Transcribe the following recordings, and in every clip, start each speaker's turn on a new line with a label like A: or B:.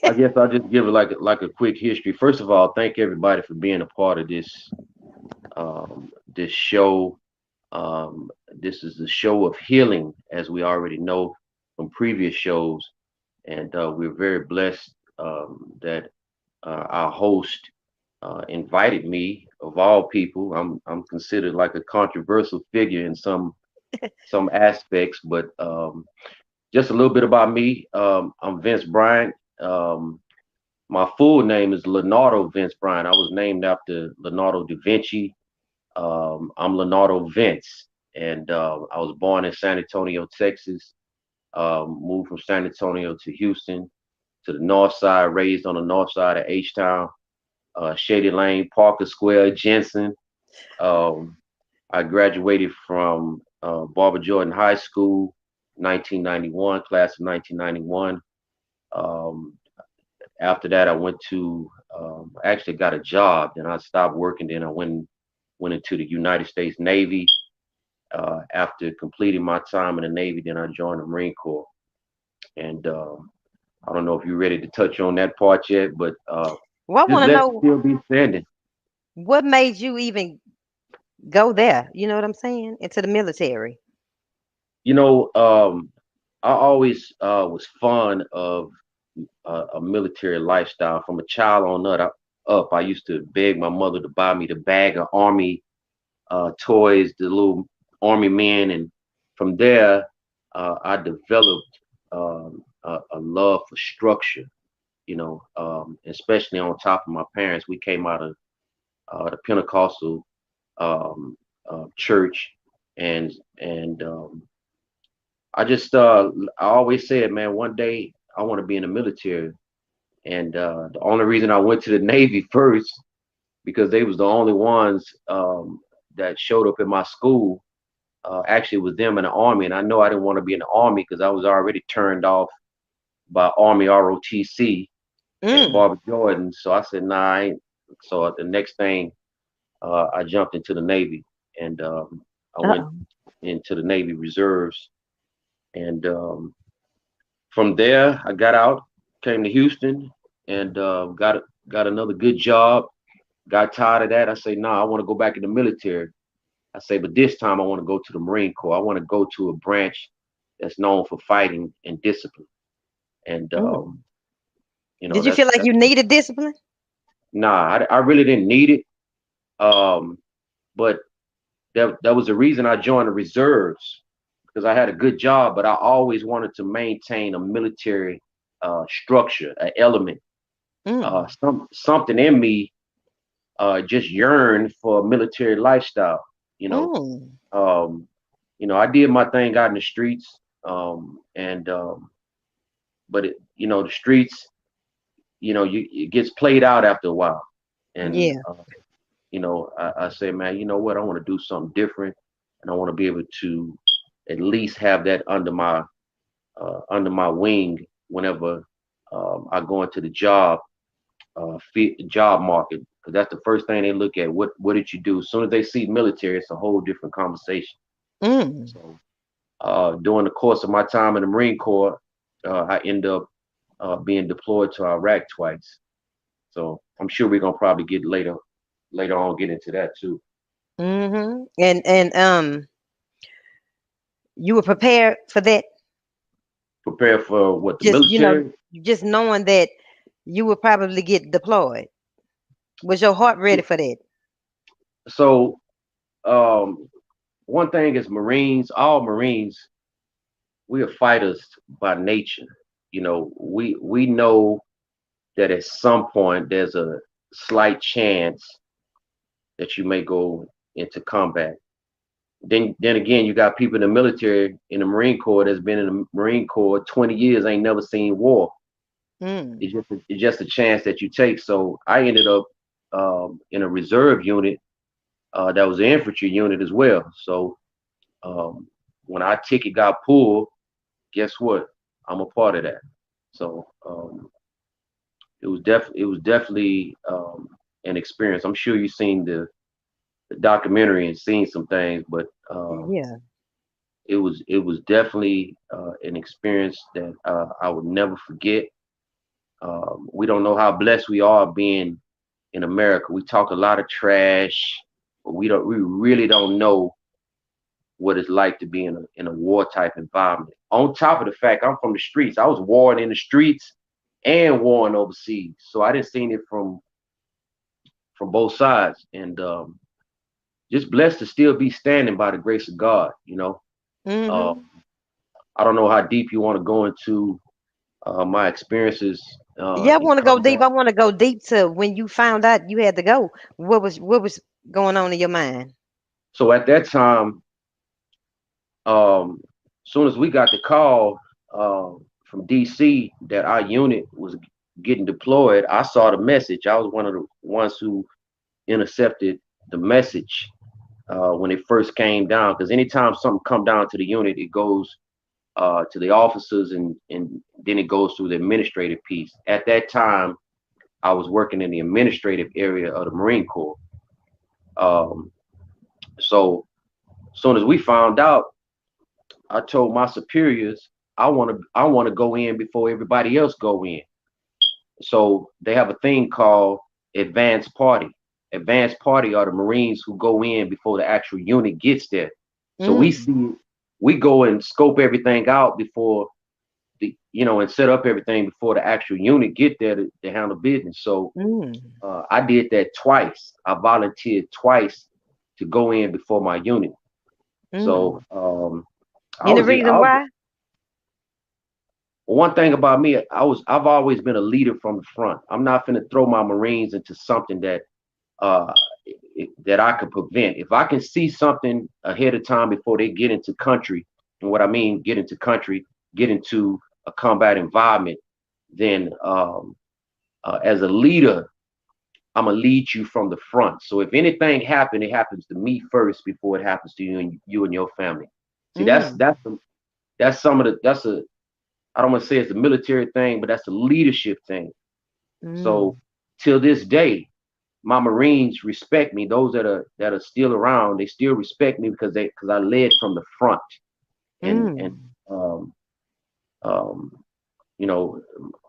A: I guess I'll just give it like a quick history. First of all, thank everybody for being a part of this show. This is the show of healing, as we already know from previous shows, and we're very blessed that our host invited me. Of all people, I'm considered like a controversial figure in some aspects, but just a little bit about me. I'm Vince Bryant. My full name is Leonardo Vince Bryant. I was named after Leonardo da Vinci. I'm Leonardo Vince, and I was born in San Antonio, Texas. Moved from San Antonio to Houston, to the north side, raised on the north side of H-Town, Shady Lane, Parker Square, Jensen. Um, I graduated from Barbara Jordan High School, 1991, class of 1991. Um, After that, I went to actually got a job. Then I stopped working. Then I went into the United States Navy. After completing my time in the Navy, then I joined the Marine Corps. And I don't know if you're ready to touch on that part yet, but
B: Well, I
A: just
B: want to
A: let it
B: know
A: still be standing.
B: what made you even go there. You know what I'm saying? Into the military.
A: You know, I always was fond of a military lifestyle. From a child on up, I used to beg my mother to buy me the bag of army toys, the little army men, and from there, I developed a love for structure. Especially on top of my parents, we came out of the Pentecostal um, church, and and I just I always said, man, one day I want to be in the military, and the only reason I went to the Navy first because they was the only ones that showed up in my school. Actually, was them in the army, and I know I didn't want to be in the army because I was already turned off by Army ROTC and
B: Mm.
A: Barbara Jordan. So I said, nah. I ain't. So the next thing, I jumped into the Navy, and I went
B: Uh-oh.
A: into the Navy Reserves, and from there I got out, came to Houston, and got another good job. Got tired of that. I say, nah, I want to go back in the military. I say, but this time I want to go to the Marine Corps. I want to go to a branch that's known for fighting and discipline. And
B: Mm. Did you feel
A: that's
B: like you needed discipline?
A: nah. I really didn't need it. Um, but that was the reason I joined the reserves because I had a good job, but I always wanted to maintain a military structure, an element.
B: Mm.
A: Something in me just yearned for a military lifestyle. You know,
B: Mm.
A: um, I did my thing out in the streets, and but the streets, it gets played out after a while, and
B: Yeah.
A: I say, man, you know what? I want to do something different, and I want to be able to at least have that under my wing whenever I go into the job market, because that's the first thing they look at. What did you do? As soon as they see military, it's a whole different conversation.
B: Mm.
A: So during the course of my time in the Marine Corps, I end up being deployed to Iraq twice. So I'm sure we're gonna probably get later on get into that too.
B: Mm-hmm. And you were prepared for that.
A: Prepare for what the
B: Just
A: military.
B: just knowing that you would probably get deployed. Was your heart ready for that?
A: So um, one thing is Marines, all Marines, we are fighters by nature. We know that at some point there's a slight chance that you may go into combat. Then again, you got people in the military, in the Marine Corps, that's been in the Marine Corps 20 years, ain't never seen war.
B: Mm.
A: It's just a chance that you take. So I ended up in a reserve unit that was an infantry unit as well. So um, when our ticket got pulled, guess what? I'm a part of that. So it was definitely an experience. I'm sure you've seen the documentary and seen some things, but
B: Yeah.
A: it was definitely an experience that I would never forget. We don't know how blessed we are being in America. We talk a lot of trash, but we really don't know what it's like to be in a war type environment. On top of the fact, I'm from the streets. I was warring in the streets and warring overseas, so I didn't see it from both sides, and just blessed to still be standing by the grace of God. Uh,
B: Mm-hmm.
A: I don't know how deep you want to go into my experiences
B: Yeah, I
A: in
B: want to go deep.
A: combat.
B: I want to go deep to when you found out you had to go. What was going on in your mind?
A: So at that time, soon as we got the call from DC that our unit was getting deployed, I saw the message. I was one of the ones who intercepted the message when it first came down. Because anytime something come down to the unit, it goes to the officers and then it goes through the administrative piece. At that time, I was working in the administrative area of the Marine Corps. Um, so as soon as we found out, I told my superiors I want to go in before everybody else go in. So they have a thing called advanced party. Advanced party are the Marines who go in before the actual unit gets there. So
B: Mm,
A: we go and scope everything out before and set up everything before the actual unit get there to handle business. So
B: mm,
A: I did that twice. I volunteered twice to go in before my unit. So
B: mm.
A: I
B: Any
A: was
B: reason why?
A: one thing about me. I've always been a leader from the front. I'm not finna throw my Marines into something uh, that I could prevent. If I can see something ahead of time before they get into country, and what I mean get into country, get into a combat environment, then as a leader, I'm gonna lead you from the front. So if anything happens, it happens to me first before it happens to you and your family. See,
B: Mm,
A: that's some of the that's a I don't want to say it's a military thing, but that's a leadership thing. So
B: mm,
A: till this day, my Marines respect me. Those that are still around, they still respect me because I led from the front. And
B: mm,
A: um, um, you know,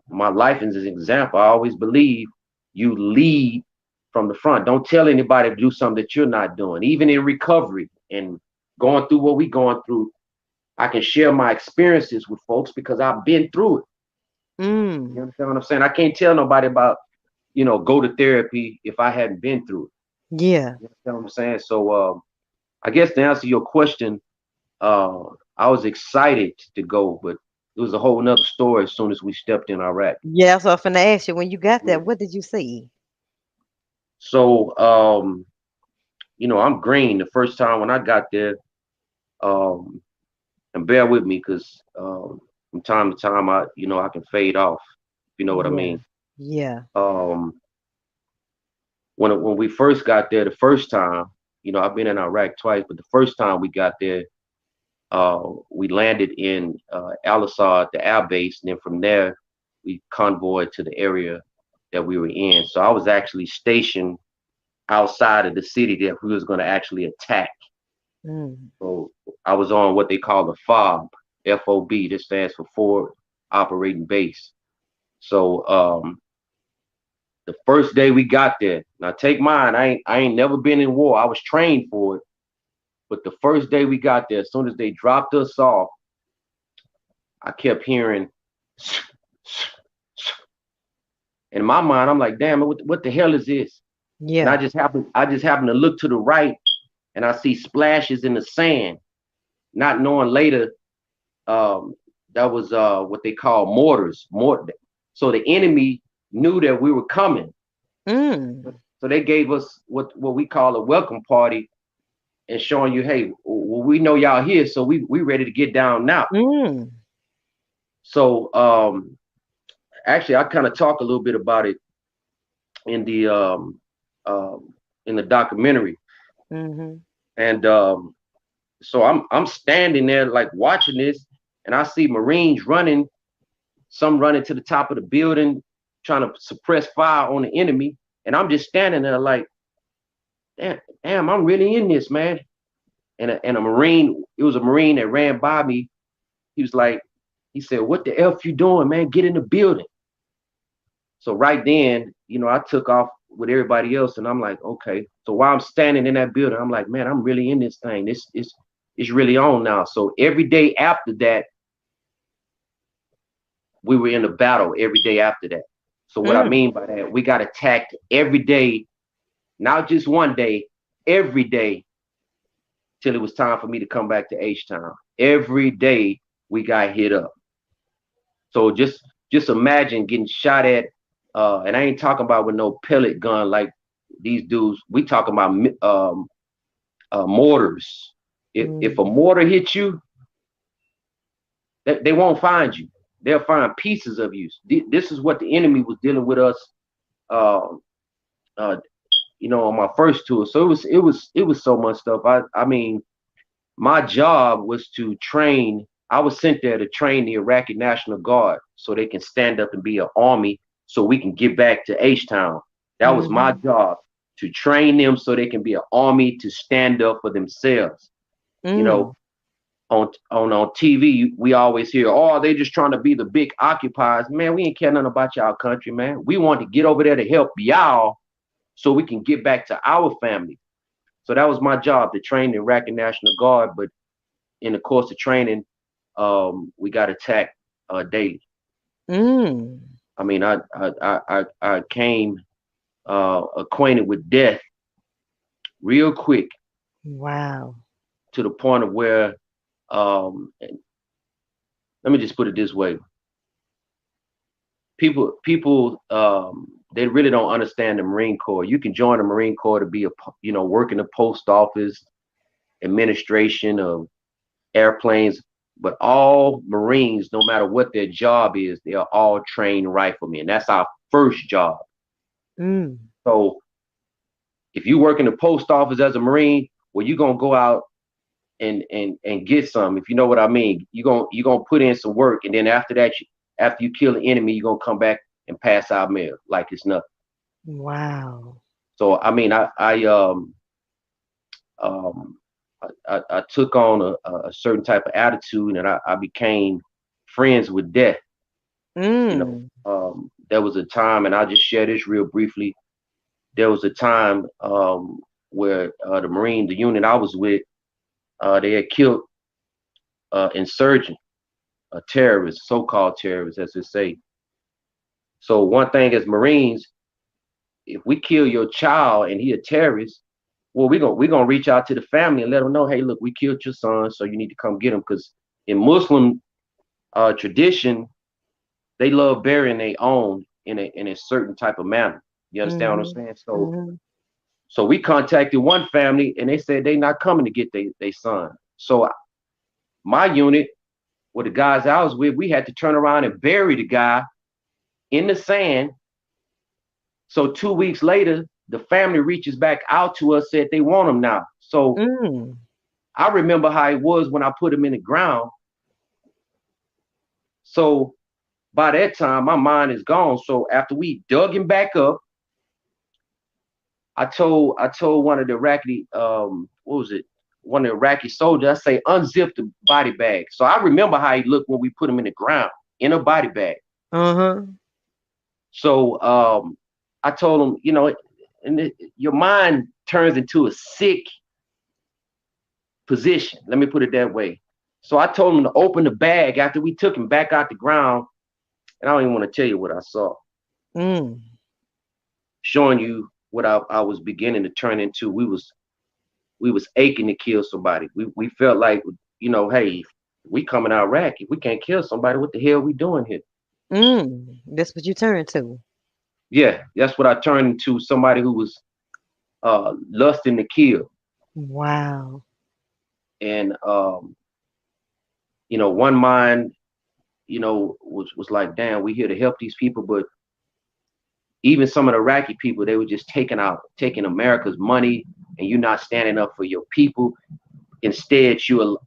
A: my life is an example. I always believe you lead from the front. Don't tell anybody to do something that you're not doing. Even in recovery and going through what we going through, I can share my experiences with folks because I've been through it. You
B: mm.
A: understand what I'm saying? I can't tell nobody about, go to therapy if I hadn't been through it.
B: Yeah.
A: You understand what I'm saying? So I guess to answer your question, uh, I was excited to go, but it was a whole nother story as soon as we stepped in Iraq.
B: Yeah, so I was finna ask you when you got there,
A: Yeah.
B: what did you see?
A: So I'm green. The first time when I got there, um, and bear with me because from time to time I can fade off, if you know what I
B: Yeah.
A: mean.
B: Yeah.
A: Um, when we first got there the first time, I've been in Iraq twice, but the first time we got there, we landed in Al Assad, the air base, and then from there we convoyed to the area that we were in. So I was actually stationed outside of the city that we was going to actually attack.
B: Mm,
A: So I was on what they call the FOB, FOB. This stands for Forward Operating Base. So the first day we got there, now take mine. I ain't never been in war. I was trained for it, but the first day we got there, as soon as they dropped us off, I kept hearing. In my mind, I'm like, damn, what the hell is this? And
B: yeah.
A: I just happened to look to the right, and I see splashes in the sand. Not knowing later, um, that was what they call mortars. So the enemy knew that we were coming.
B: Mm,
A: So they gave us what we call a welcome party and showing you, hey, well, we know y'all here, so we ready to get down now.
B: mm,
A: So actually, I kind of talk a little bit about it in the um, in the documentary,
B: mm-hmm.
A: and so I'm standing there like watching this, and I see Marines running, some running to the top of the building, trying to suppress fire on the enemy, and I'm just standing there like, damn, I'm really in this, man. And a Marine, it was a Marine that ran by me. He was like, he said, "What the f you doing, man? Get in the building." So right then, I took off with everybody else, and I'm like, okay. So while I'm standing in that building, I'm like, man, I'm really in this thing. This is it's really on now. So every day after that, we were in a battle every day after that. So what I
B: Mm.
A: mean by that, we got attacked every day, not just one day, every day till it was time for me to come back to H Town. Every day we got hit up. So just imagine getting shot at, and I ain't talking about with no pellet gun like these dudes. We talking about mortars. If a
B: Mm.
A: mortar hits you, they won't find you. They'll find pieces of you. This is what the enemy was dealing with us. Uh, uh, on my first tour. So it was so much stuff. I mean, my job was to train. I was sent there to train the Iraqi National Guard so they can stand up and be an army so we can get back to H Town. That was my
B: Mhm.
A: job, to train them so they can be an army to stand up for themselves. You know,
B: Mm.
A: on TV, we always hear, oh, they just trying to be the big occupiers. Man, we ain't care nothing about y'all country, man. We want to get over there to help y'all so we can get back to our family. So that was my job, to train the Iraqi National Guard. But in the course of training, we got attacked daily.
B: Mm.
A: I mean, I came acquainted with death real quick,
B: Wow.
A: to the point of where, let me just put it this way: people they really don't understand the Marine Corps. You can join the Marine Corps to be work in the post office, administration of airplanes, but all Marines, no matter what their job is, they are all trained riflemen. That's our first job.
B: Mm.
A: So if you work in the post office as a Marine, well, you're gonna go out and get some. If you know what I mean, you're gonna put in some work, and then after that, after you kill the enemy, you're gonna come back and pass out mail like it's nothing.
B: Wow.
A: So I mean, um, I took on a certain type of attitude, and I became friends with death.
B: Mm.
A: There was a time, and I'll just share this real briefly. There was a time where the unit I was with, they had killed insurgent, a terrorist, so-called terrorist, as they say. So one thing as Marines, if we kill your child and he a terrorist, well, we gonna reach out to the family and let them know, hey, look, we killed your son, so you need to come get him. Because in Muslim tradition, they love burying their own in a certain type of manner. You understand what I'm
B: Mhm.
A: saying? So
B: Mhm.
A: so we contacted one family, and they said they not coming to get their son. So my unit, with the guys I was with, we had to turn around and bury the guy in the sand. So 2 weeks later, the family reaches back out to us, said they want him now. So
B: Mm.
A: I remember how it was when I put him in the ground. So by that time, my mind is gone. So after we dug him back up, I told one of the Iraqi what was it? One of the Iraqi soldiers, I say, unzip the body bag. So I remember how he looked when we put him in the ground in a body bag.
B: Uh-huh.
A: So I told him, your mind turns into a sick position. Let me put it that way. So I told him to open the bag after we took him back out the ground, and I don't even want to tell you what I saw,
B: Mm.
A: showing you what I was beginning to turn into. We was aching to kill somebody. We felt like, hey, we coming out Iraq. If we can't kill somebody, what the hell we doing here?
B: Mm. That's what you turn to.
A: Yeah, that's what I turned into, somebody who was lusting to kill.
B: Wow.
A: And one mind, was like, damn, we here to help these people, but even some of the Iraqi people, they were just taking America's money, and you're not standing up for your people. Instead, you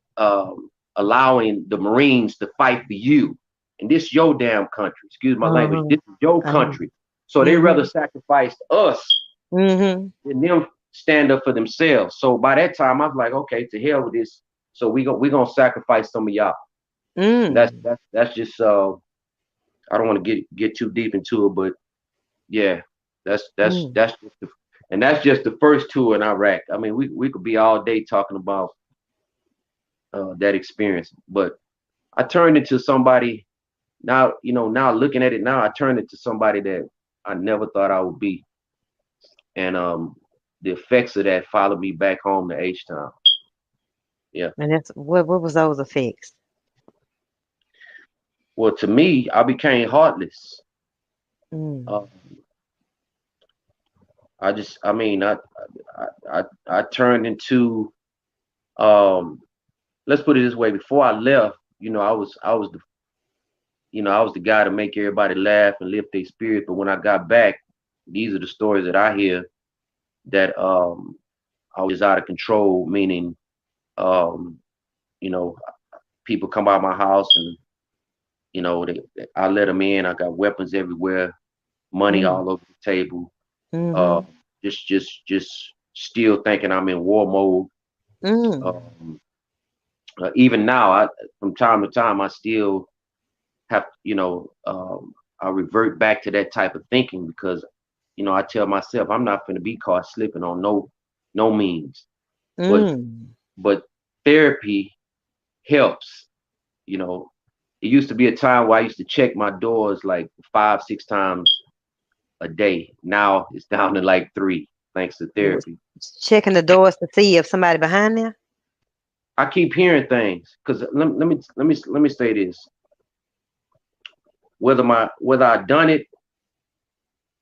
A: allowing the Marines to fight for you. And this is your damn country. Excuse my language.
B: Uh-huh.
A: This is your
B: Uh-huh.
A: country. So they rather
B: Mhm.
A: sacrifice us
B: Mhm.
A: than them stand up for themselves. So by that time, I was like, okay, to hell with this. So we gonna sacrifice some of y'all. And that's
B: Mm.
A: that's that's just I don't want to get too deep into it, but Yeah,
B: Mm.
A: that's just and that's just the first tour in Iraq. I mean, we could be all day talking about that experience, but I turned into somebody now. You know, now looking at it now, I turned into somebody that I never thought I would be, and the effects of that followed me back home to H Town. Yeah.
B: And that's what was those effects?
A: Well, to me, I became heartless.
B: Mm.
A: Uh, I just, I mean, I turned into, um, let's put it this way. Before I left, I was the guy to make everybody laugh and lift their spirit. But when I got back, these are the stories that I hear that I was out of control. Meaning, um, you know, people come out my house and I let them in. I got weapons everywhere, money
B: Mm.
A: all over the table. Uh,
B: Mm-hmm.
A: just still thinking I'm in war mode.
B: Mm.
A: Um, even now, from time to time, I still have, I revert back to that type of thinking because, I tell myself I'm not going to be caught slipping on no means. But
B: Mm.
A: but therapy helps. You know, it used to be a time where I used to check my doors like 5, 6 times a day. Now it's down to like three, thanks to
B: Was
A: therapy.
B: checking the doors to see if somebody behind there.
A: I keep hearing things because let me say this. Whether I done it,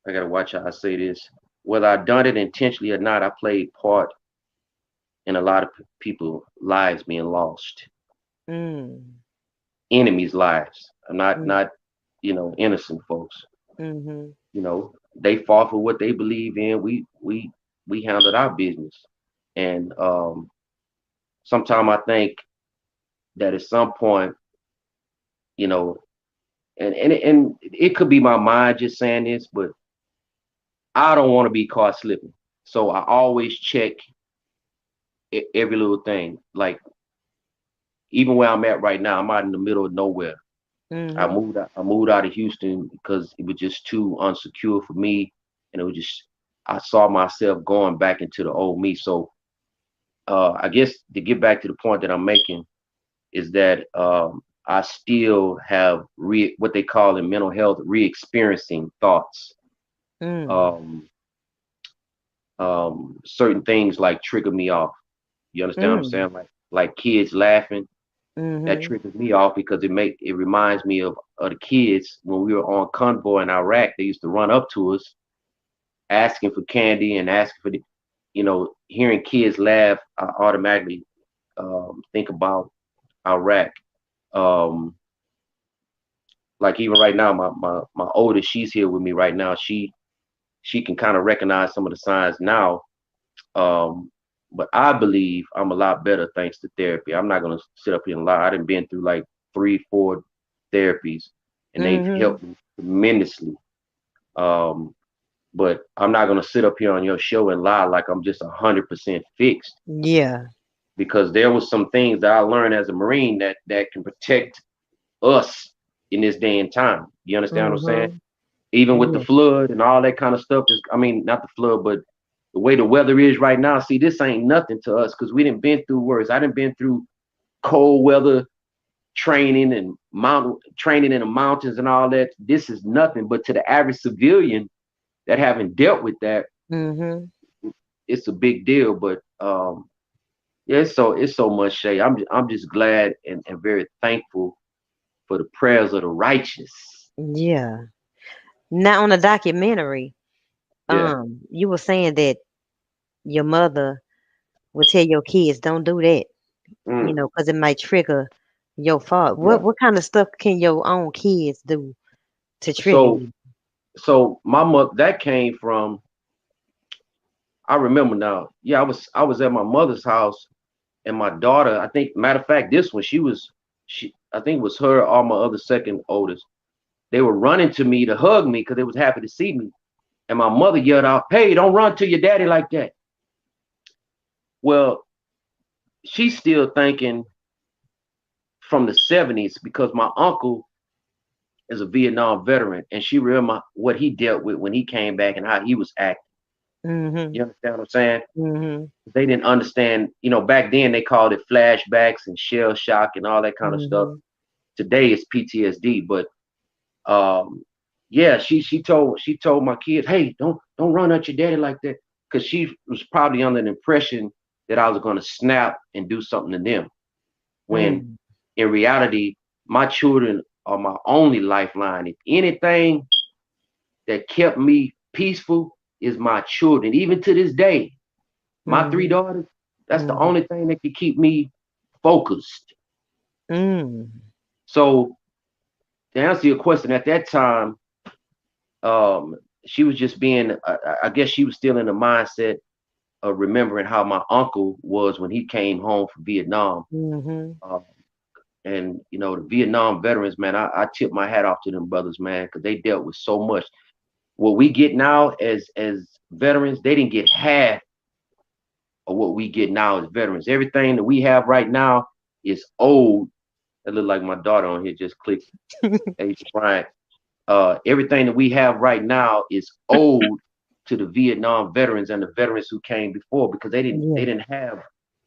A: I gotta watch how I say this. Whether I done it intentionally or not, I played part in a lot of people lives being lost,
B: Mm.
A: enemies' lives. I'm not
B: Mm.
A: not innocent folks.
B: Mm-hmm.
A: They fought for what they believe in. We handled our business, and sometimes I think that at some point, you know, and it could be my mind just saying this, but I don't want to be caught slipping. So I always check every little thing. Like even where I'm at right now, I'm out in the middle of nowhere.
B: Mm-hmm.
A: I moved out of Houston because it was just too unsecure for me, and it was just I saw myself going back into the old me. So I guess to get back to the point that I'm making is that I still have what they call in mental health re-experiencing thoughts.
B: Mm.
A: Um, Certain things like trigger me off. You understand what I'm
B: Mm.
A: saying? Like kids laughing, that
B: Mm-hmm.
A: triggers me off because it reminds me of the kids when we were on convoy in Iraq. They used to run up to us asking for candy and asking for hearing kids laugh. I automatically think about Iraq. Um, like even right now, my oldest, she's here with me right now. She can kind of recognize some of the signs now. Um, but I believe I'm a lot better thanks to therapy. I'm not gonna sit up here and lie. I done been through like 3, 4 therapies, and they've
B: Mm-hmm.
A: helped me tremendously. Um, but I'm not gonna sit up here on your show and lie like I'm just 100% fixed
B: Yeah.
A: because there was some things that I learned as a Marine that can protect us in this day and time. You understand what I'm saying?
B: Mm-hmm.
A: Even with the
B: Yeah.
A: flood and all that kind of stuff. I mean, not the flood, but the way the weather is right now. See, this ain't nothing to us because we didn't been through worse. I didn't been through cold weather training and mountain training in the mountains and all that. This is nothing, but to the average civilian that haven't dealt with that,
B: Mm-hmm.
A: it's a big deal. But yeah, it's so much, Shay. I'm just glad and very thankful for the prayers of the righteous.
B: Yeah. Now on the documentary,
A: Yeah.
B: you were saying that your mother would tell your kids don't do that,
A: Mm,
B: because it might trigger your fault. What
A: yeah.
B: what kind of stuff can your own kids do to trigger
A: So
B: you?
A: so my mother that came from I remember now. Yeah, I was at my mother's house and my daughter, I think matter of fact, this one she I think it was her or my other second oldest. They were running to me to hug me because they was happy to see me. And my mother yelled out, "Hey, don't run to your daddy like that." Well, she's still thinking from the 70s because my uncle as a Vietnam veteran, and she remember what he dealt with when he came back and how he was acting.
B: Mhm.
A: You understand what I'm saying?
B: Mhm.
A: They didn't understand, back then they called it flashbacks and shell shock and all that kind of stuff.
B: Mhm.
A: Today it's PTSD, but um, yeah, she told my kids, hey, don't run at your daddy like that, because she was probably under the impression that I was going to snap and do something to them. When
B: Mm.
A: in reality, my children are my only lifeline. If anything that kept me peaceful is my children. Even to this day, my three
B: Mhm.
A: daughters, that's the
B: Mhm.
A: only thing that can keep me focused.
B: Mm.
A: So to answer your question, at that time, um, she was just being, I guess she was still in the mindset of remembering how my uncle was when he came home from Vietnam.
B: Mhm.
A: Uh, and the Vietnam veterans, man, I tip my hat off to them brothers, man, because they dealt with so much. What we get now as veterans, they didn't get half of what we get now as veterans. Everything that we have right now is old. That look like my daughter on here just clicked. Hey, Bryant. Everything that we have right now is owed to the Vietnam veterans and the veterans who came before, because they didn't they
B: Yeah.
A: didn't have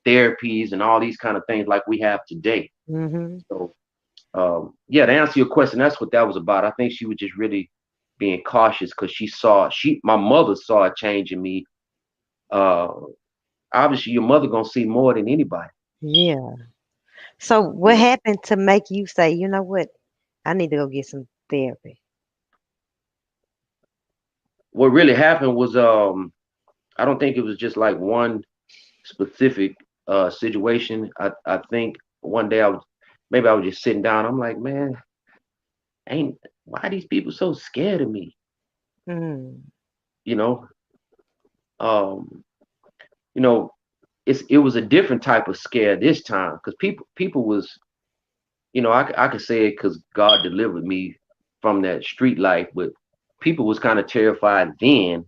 A: therapies and all these kind of things like we have today.
B: Mhm.
A: So yeah, to answer your question, that's what that was about. I think she was just really being cautious because my mother saw a change in me. Uh, Obviously, your mother gonna see more than anybody.
B: Yeah. So
A: You
B: what
A: know,
B: happened to make you say, you know what? I need to go get some therapy.
A: what really happened was I don't think it was just like one specific situation. I think one day maybe I was just sitting down. I'm like, man, ain't why are these people so scared of me?
B: Mm.
A: You know, um, you know, it was a different type of scare this time because people was, I could say it because God delivered me from that street life, but people was kind of terrified then,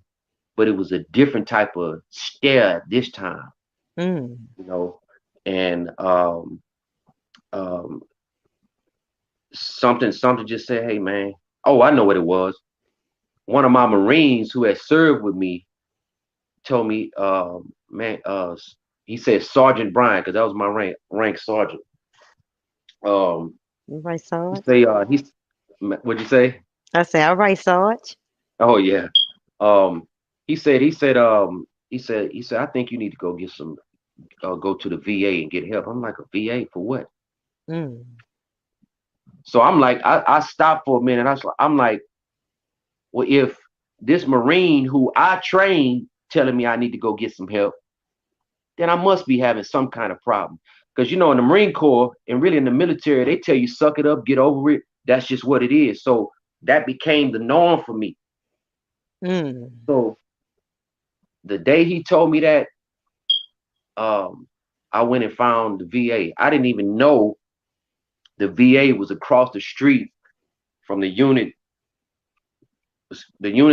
A: but it was a different type of stare this time,
B: Mm.
A: you know, and um, something just said, hey man, oh I know what it was. One of my Marines who had served with me told me, man, he said Sergeant Bryant because that was my rank sergeant. Um,
B: All right,
A: he
B: Sarge.
A: say what'd you say?
B: I said, all right, Sarge.
A: Oh yeah. Um, he said I think you need to go get some go to the VA and get help. I'm like, a VA for what?
B: Mm.
A: So I'm like, I stopped for a minute. I'm like, well, if this Marine who I trained telling me I need to go get some help, then I must be having some kind of problem. Because in the Marine Corps and really in the military, they tell you suck it up, get over it. That's just what it is. So that became the norm for me.
B: Mm.
A: So the day he told me that, um, I went and found the VA. I didn't even know the VA was across the street from the unit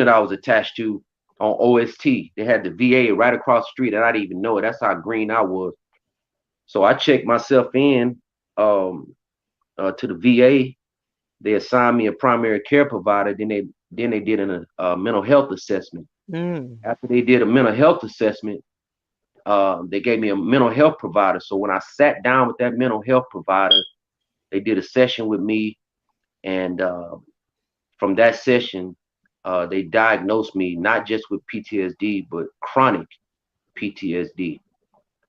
A: I was attached to on OST. They had the VA right across the street, and I didn't even know it. That's how green I was. So I checked myself in um, to the VA. They assigned me a primary care provider. Then they did a mental health assessment.
B: Mm.
A: After they did a mental health assessment, they gave me a mental health provider. So when I sat down with that mental health provider, they did a session with me, and from that session, they diagnosed me not just with PTSD but chronic PTSD.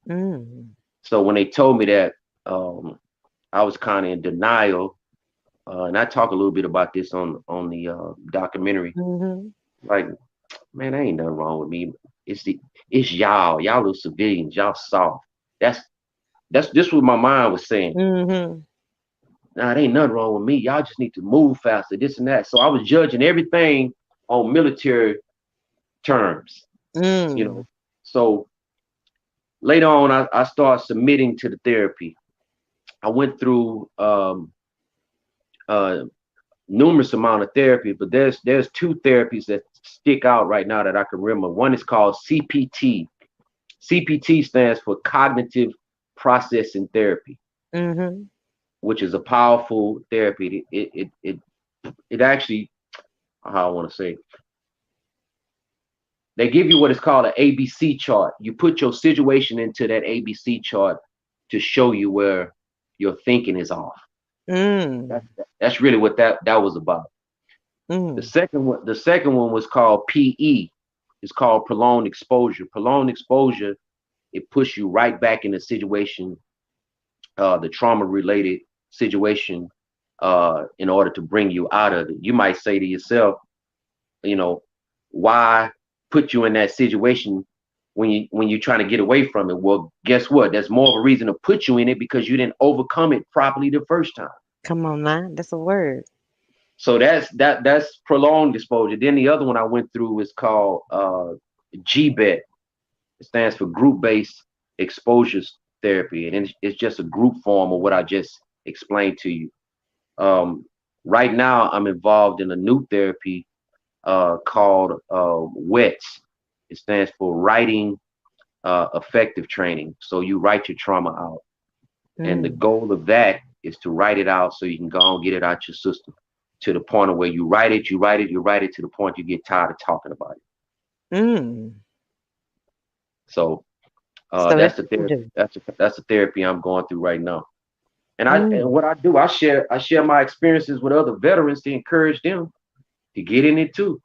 B: Mm.
A: So when they told me that, I was kind of in denial, and I talk a little bit about this on the documentary.
B: Mhm.
A: Like, man, there ain't nothing wrong with me. It's y'all little civilians, y'all soft. That's that's this what my mind was saying.
B: Mhm.
A: Nah, it ain't nothing wrong with me. Y'all just need to move faster, this and that. So I was judging everything on military terms, you know.
B: Mm.
A: So later on, I started submitting to the therapy. I went through uh, numerous amount of therapy, but there's two therapies that stick out right now that I can remember. One is called CPT. CPT stands for Cognitive Processing Therapy,
B: Mhm.
A: which is a powerful therapy. It it actually, how I want to say, they give you what is called an ABC chart. You put your situation into that ABC chart to show you where your thinking is off. That's
B: Mm.
A: that's really what that was about.
B: Mm.
A: The second one was called PE. It's called prolonged exposure. Prolonged exposure, it puts you right back in the situation, the trauma related situation, in order to bring you out of it. You might say to yourself, you know, why put you in that situation when you're trying to get away from it? Well, guess what? There's more of a reason to put you in it because you didn't overcome it properly the first time.
B: Come on now. That's a word.
A: So that's prolonged exposure. Then the other one I went through is called GBET. It stands for group based exposure therapy, and it's just a group form of what I just explained to you. Um, right now, I'm involved in a new therapy called WETS. It stands for Writing Effective Training. So you write your trauma out, and the
B: Mm.
A: goal of that is to write it out so you can go and get it out your system to the point of where you write it, you write it, you write it to the point you get tired of talking about it.
B: Mm.
A: So
B: So
A: that's
B: that's
A: the
B: what you
A: therapy.
B: do.
A: That's the therapy I'm going through right now. And
B: Mm.
A: what I do, I share my experiences with other veterans to encourage them to get in it too.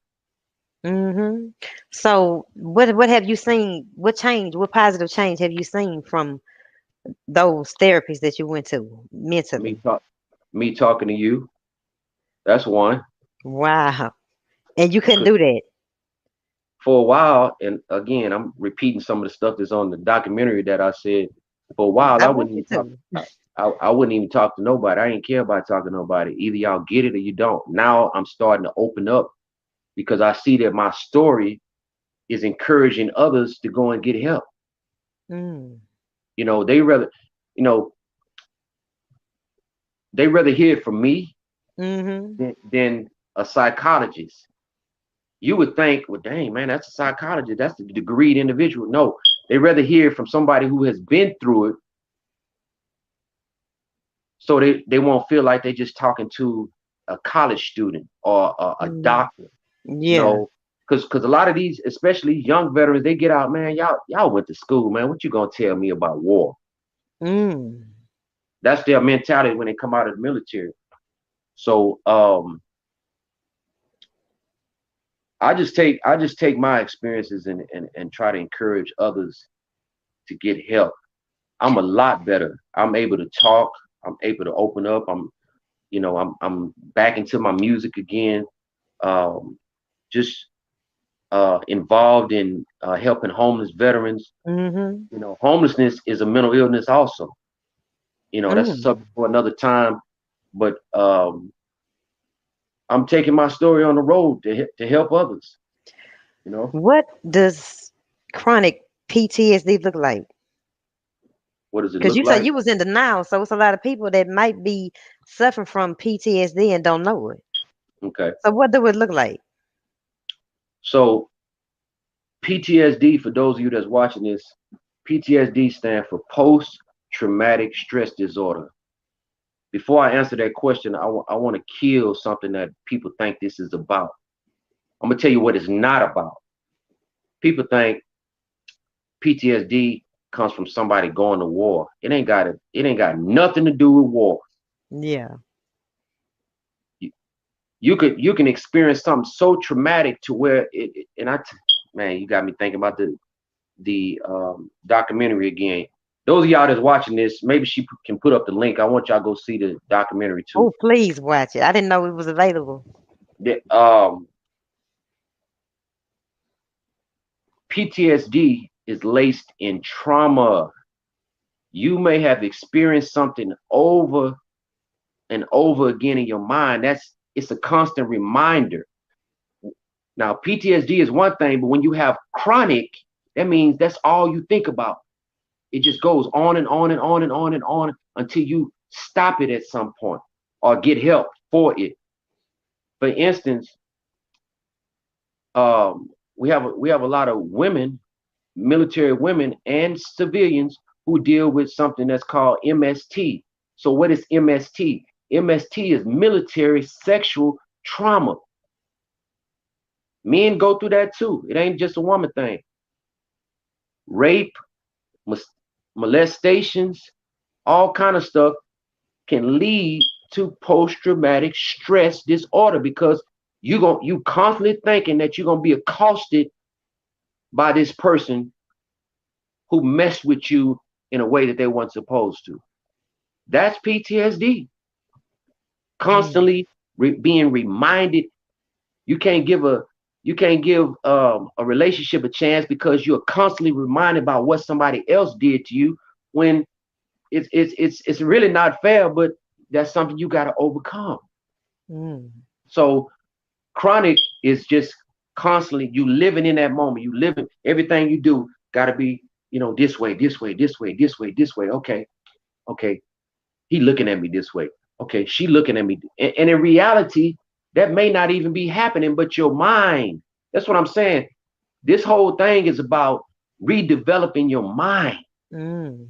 B: Mm-hmm. So what have you seen? What change? What positive change have you seen from those therapies that you went to
A: Me
B: mentally?
A: talk, me talking to you. That's one.
B: Wow. And you couldn't
A: 'Cause
B: do that.
A: for a while, and again, I'm repeating some of the stuff that's on the documentary that I said. For a while,
B: I
A: I
B: want
A: wouldn't
B: you
A: even talk.
B: to.
A: I wouldn't even talk to nobody. I ain't care about talking to nobody. Either y'all get it or you don't. Now I'm starting to open up because I see that my story is encouraging others to go and get help.
B: Mm.
A: You know, they rather, you know, they rather hear it from me
B: Mm-hmm.
A: than a psychologist. You would think, well, dang man, that's a psychologist. That's the degreed individual. No, they rather hear it from somebody who has been through it, so they won't feel like they're just talking to a college student or a
B: Mm.
A: doctor. You
B: Yeah.
A: know, because a lot of these, especially young veterans, they get out, man. Y'all went to school, man. What you gonna tell me about war?
B: Mm.
A: That's their mentality when they come out of the military. So I just take my experiences and try to encourage others to get help. I'm a lot better. I'm able to talk. I'm able to open up. I'm back into my music again. Um, just involved in helping homeless veterans.
B: Mm-hmm.
A: You know, homelessness is a mental illness also. You know, that's a
B: Mm.
A: subject for another time. But I'm taking my story on the road to help others. You know,
B: What does chronic PTSD look like?
A: what does it
B: Because
A: look
B: you said
A: like?
B: you was in denial, so it's a lot of people that might be suffering from PTSD and don't know it.
A: Okay,
B: So what do it look like?
A: so PTSD, for those of you that's watching this, PTSD stands for post traumatic stress disorder. Before I answer that question, I want to kill something that people think this is about. I'm gonna tell you what it's not about. People think PTSD comes from somebody going to war. It ain't got nothing to do with war.
B: Yeah.
A: You, you can experience something so traumatic to where man, you got me thinking about the documentary again. Those of y'all that's watching this, maybe she can put up the link. I want y'all to go see the documentary too.
B: Oh, please watch it. I didn't know it was available.
A: The, PTSD is laced in trauma. You may have experienced something over and over again in your mind. It's a constant reminder. Now, PTSD is one thing, but when you have chronic, that means that's all you think about. It just goes on and on and on and on and on until you stop it at some point or get help for it. For instance, we have a lot of women, military women and civilians who deal with something that's called MST. So what is MST? MST is military sexual trauma. Men go through that too. It ain't just a woman thing. Rape, molestations, all kind of stuff can lead to post-traumatic stress disorder because you constantly thinking that you're gonna be accosted by this person who messed with you in a way that they weren't supposed to. That's PTSD.
B: Mm.
A: Constantly being reminded you can't give a relationship a chance because you're constantly reminded about what somebody else did to you when it's really not fair, but that's something you got to overcome.
B: Mm.
A: So chronic is just constantly you living in that moment. You living everything you do got to be this way, this way, this way, this way, this way. Okay, okay. He looking at me this way. Okay, she looking at me. And in reality, that may not even be happening, but your mind. That's what I'm saying. This whole thing is about redeveloping your mind.
B: Mm.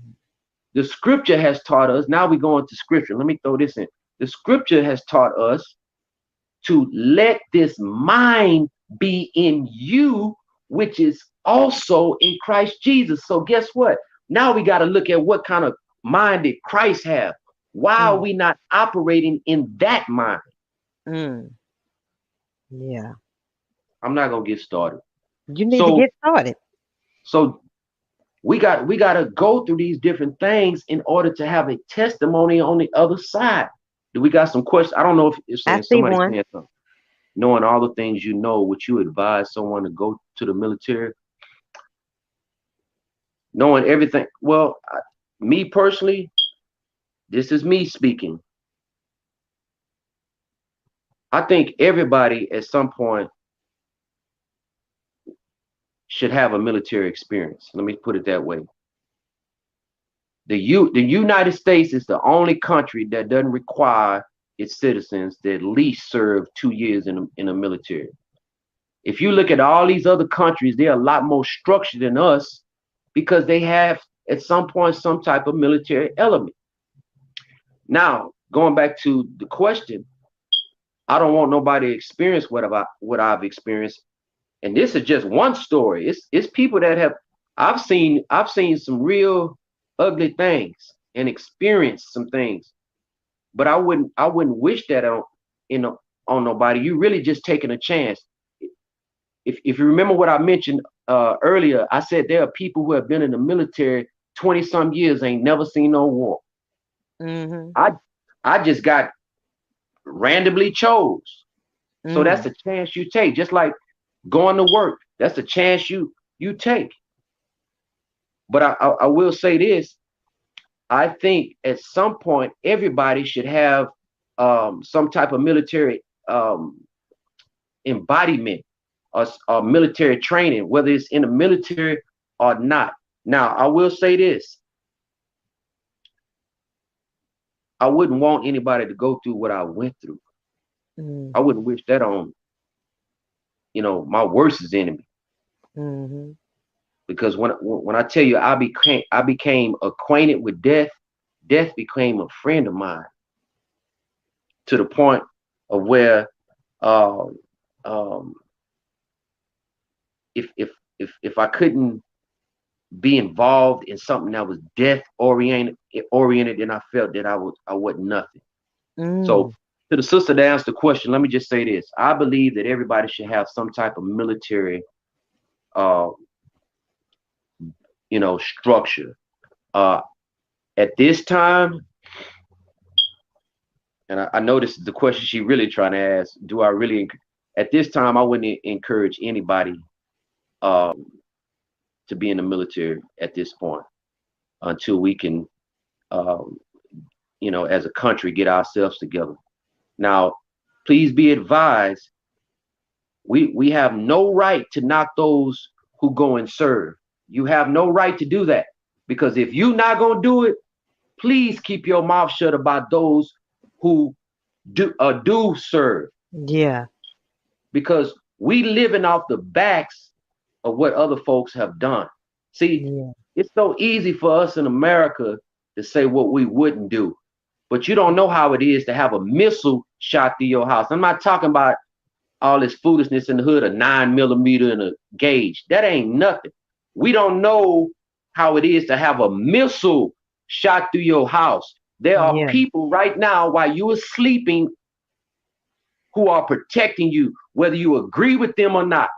A: The scripture has taught us. Now we go into scripture. Let me throw this in. The scripture has taught us to let this mind be in you, which is also in Christ Jesus. So guess what? Now we got to look at what kind of mind did Christ have. Why are
B: Mm.
A: we not operating in that mind?
B: Mm. Yeah.
A: I'm not gonna get started.
B: You need to
A: So
B: get started.
A: so we got to go through these different things in order to have a testimony on the other side. Do we got some questions? I don't know if you're
B: I
A: saying
B: see
A: somebody's
B: one.
A: saying something. Knowing all the things you know, would you advise someone to go to the military? Knowing everything. Well, me personally, this is me speaking. I think everybody at some point should have a military experience. Let me put it that way. The United States is the only country that doesn't require its citizens to at least serve 2 years in the military. If you look at all these other countries, they're a lot more structured than us because they have at some point some type of military element. Now, going back to the question, I don't want nobody to experience what I've experienced. And this is just one story. It's people that have I've seen some real ugly things and experienced some things. But I wouldn't wish that on nobody. You really just taking a chance. If you remember what I mentioned earlier, I said there are people who have been in the military 20 some years, ain't never seen no war.
B: Mm-hmm.
A: I I just got randomly chose. So that's
B: Mm.
A: a chance you take. Just like going to work, that's a chance you take. But I will say this: I think at some point everybody should have some type of military embodiment or military training, whether it's in the military or not. Now, I will say this: I wouldn't want anybody to go through what I went through. I
B: Mm.
A: wouldn't wish that on my worst enemy.
B: Mm-hmm.
A: Because when I tell you I became acquainted with death, death became a friend of mine to the point of where um, um, if I couldn't be involved in something that was death oriented, then I felt that I wasn't nothing. So
B: Mm.
A: to the sister that asked the question, let me just say this: I believe that everybody should have some type of military, uh, structure. Uh, at this time, and I know this is the question she really trying to ask. Do I really? At this time, I wouldn't encourage anybody um, to be in the military at this point until we can, um, as a country, get ourselves together. Now, please be advised: we have no right to knock those who go and serve. You have no right to do that because if you're not gonna do it, please keep your mouth shut about those who do serve
B: Yeah.
A: because we living off the backs of what other folks have done. See,
B: Yeah.
A: it's so easy for us in America to say what we wouldn't do, but you don't know how it is to have a missile shot through your house. I'm not talking about all this foolishness in the hood, a 9 millimeter and a gauge. That ain't nothing. We don't know how it is to have a missile shot through your house. There are
B: Yeah.
A: people right now while you are sleeping who are protecting you, whether you agree with them or not.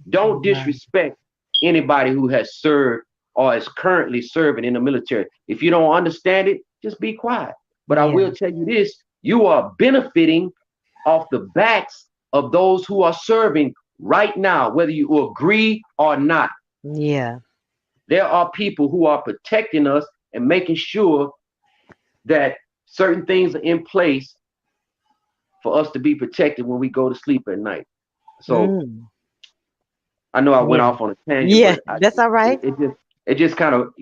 A: Don't
B: Wow.
A: disrespect anybody who has served or is currently serving in the military. If you don't understand it, just be quiet. But I
B: Yeah.
A: will tell you this, you are benefiting off the backs of those who are serving right now, whether you agree or not.
B: Yeah.
A: There are people who are protecting us and making sure that certain things are in place for us to be protected when we go to sleep at night. So
B: Mm.
A: I know I went
B: Yeah.
A: off on a tangent,
B: Yeah.
A: but
B: That's all right.
A: it just kind of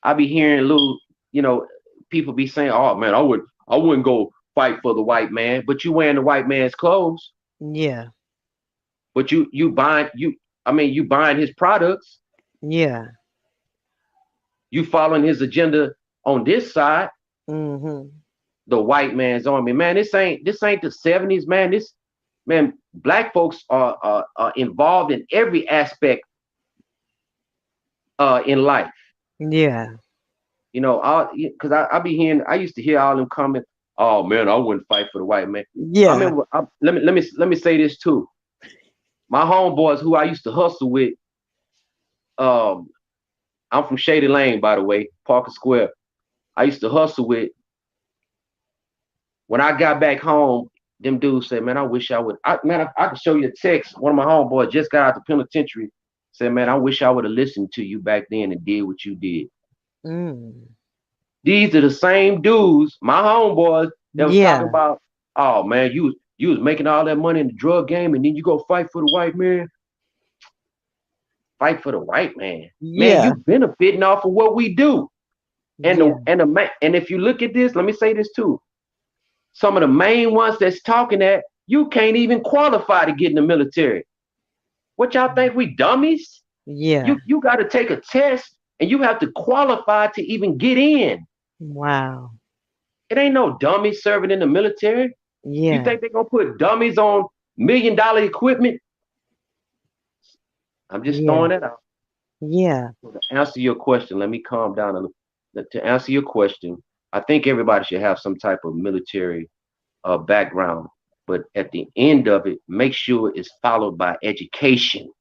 A: I be hearing little you know people be saying, "Oh man, I wouldn't go fight for the white man," but you wearing the white man's clothes,
B: Yeah.
A: but you buying you buying his products,
B: Yeah.
A: you following his agenda on this side,
B: Mm-hmm.
A: the white man's army. Man, this ain't the '70s, man. This man, black folks are involved in every aspect in life.
B: Yeah.
A: Because I be hearing, I used to hear all them comments. Oh man, I wouldn't fight for the white man. I
B: Yeah.
A: remember. Let me say this too. My homeboys, who I used to hustle with, um, I'm from Shady Lane, by the way, Parker Square. I used to hustle with. When I got back home, them dudes said, "Man, I wish I would." I can show you a text. One of my homeboys just got out the penitentiary. Said, "Man, I wish I would have listened to you back then and did what you did."
B: Mm.
A: These are the same dudes, my homeboys, that was talking
B: Yeah.
A: about, oh man, you was making all that money in the drug game and then you go fight for the white man. Fight for the white man. Man,
B: Yeah.
A: you benefiting off of what we do. And
B: Yeah.
A: and if you look at this, let me say this too. Some of the main ones that's talking that you can't even qualify to get in the military. What y'all think we dummies?
B: Yeah.
A: You got to take a test and you have to qualify to even get in.
B: Wow.
A: It ain't no dummies serving in the military. You
B: Yeah.
A: think they're gonna put dummies on $1 million equipment? I'm just
B: Yeah.
A: throwing that out.
B: Yeah.
A: So to answer your question, let me calm down a little. To answer your question, I think everybody should have some type of military background, but at the end of it, make sure it's followed by education.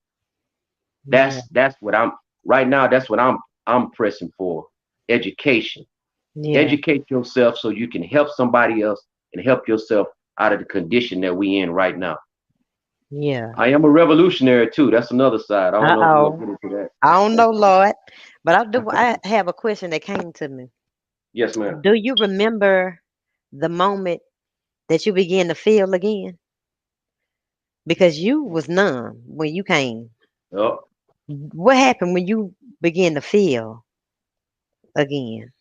B: Yeah.
A: That's what I'm right now. That's what I'm pressing for. Education.
B: Yeah.
A: Educate yourself so you can help somebody else and help yourself out of the condition that we in right now.
B: Yeah.
A: I am a revolutionary too. That's another side. I don't know if you want
B: Uh-oh.
A: to get into
B: I don't know, Lord. But
A: that.
B: I have a question that came to me.
A: Yes, ma'am.
B: Do you remember the moment that you began to feel again? Because you was numb when you came.
A: Oh,
B: What happened when you began to feel again?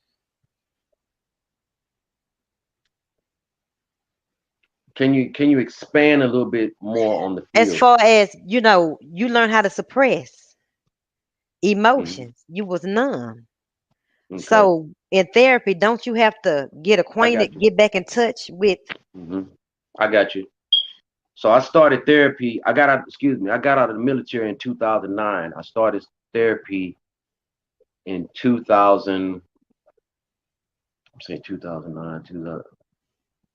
A: can you expand a little bit more on the
B: As
A: field?
B: far as, you learn how to suppress
A: Hmm.
B: emotions. You was numb.
A: Okay,
B: So in therapy, don't you have to get
A: I
B: acquainted,
A: got you.
B: get back in touch with?
A: Hmm. I got you. So I started therapy. I got out. Excuse me. I got out of the military in 2009. I started therapy in 2000. I'm saying 2009, 2000,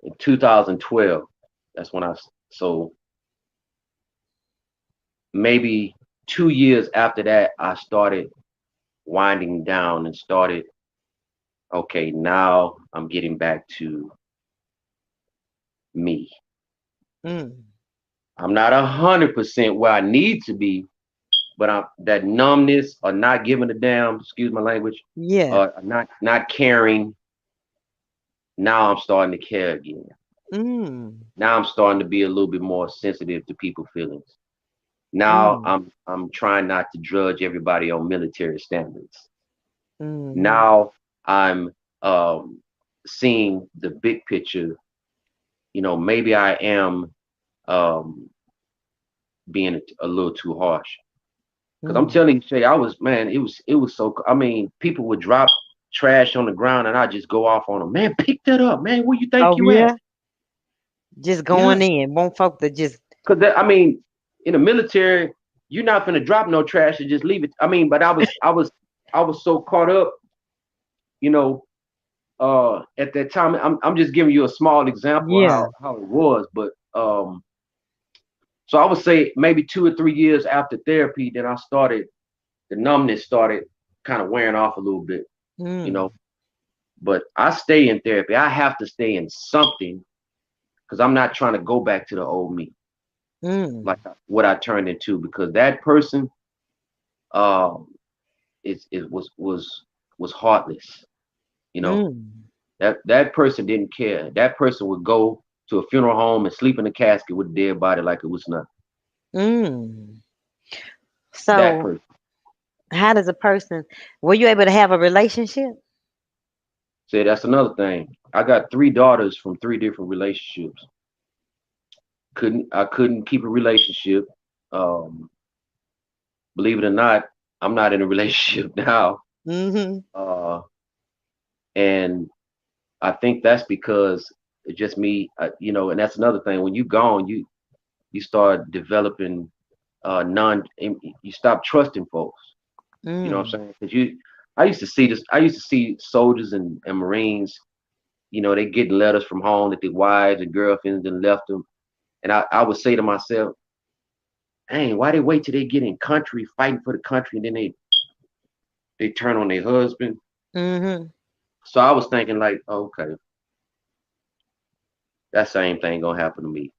A: in 2012. That's when so maybe 2 years after that, I started winding down and started, okay, now I'm getting back to me.
B: Mm,
A: I'm not 100% where I need to be, but I'm that numbness or not giving a damn, excuse my language,
B: yeah.
A: not caring. Now I'm starting to care again.
B: Mm,
A: Now I'm starting to be a little bit more sensitive to people's feelings. Now
B: mm,
A: I'm trying not to judge everybody on military standards.
B: mm-hmm.
A: Now I'm seeing the big picture. Maybe I am um, being a little too harsh. Because I'm
B: Mm,
A: telling you, Shay, I was man. It was so. I mean, people would drop. trash on the ground, and I just go off on them. Man, pick that up, man. Where you think
B: Oh
A: you at?
B: yeah, just
A: Yeah,
B: going in. Want folk to just.
A: because I mean, in the military, you're not gonna drop no trash and just leave it. I mean, but I was so caught up, you know, at that time. I'm just giving you a small example of
B: Yeah.
A: how it was, but so I would say maybe 2 or 3 years after therapy, then I started the numbness started kind of wearing off a little bit, you
B: Mm.
A: know. But I stay in therapy. I have to stay in something because I'm not trying to go back to the old me, like
B: Mm.
A: what I turned into, because that person, um, it was heartless. You know,
B: Mm.
A: that person didn't care. That person would go to a funeral home and sleep in a casket with a dead body like it was nothing.
B: Mm.
A: That
B: So,
A: person.
B: how does a person? Were you able to have a relationship?
A: Say that's another thing. I got 3 daughters from 3 different relationships. I couldn't keep a relationship. Um, Believe it or not, I'm not in a relationship now.
B: Mm-hmm.
A: Uh, and I think that's because it's just me, and that's another thing. When you gone, you start developing you stop trusting folks. You know what
B: Mm.
A: I'm saying? Because I used to see this. I used to see soldiers and Marines. They getting letters from home that their wives and girlfriends and left them, and I would say to myself, "Dang, why they wait till they get in country, fighting for the country, and then they turn on their husband?"
B: Mm-hmm.
A: So I was thinking like, okay, that same thing gonna happen to me,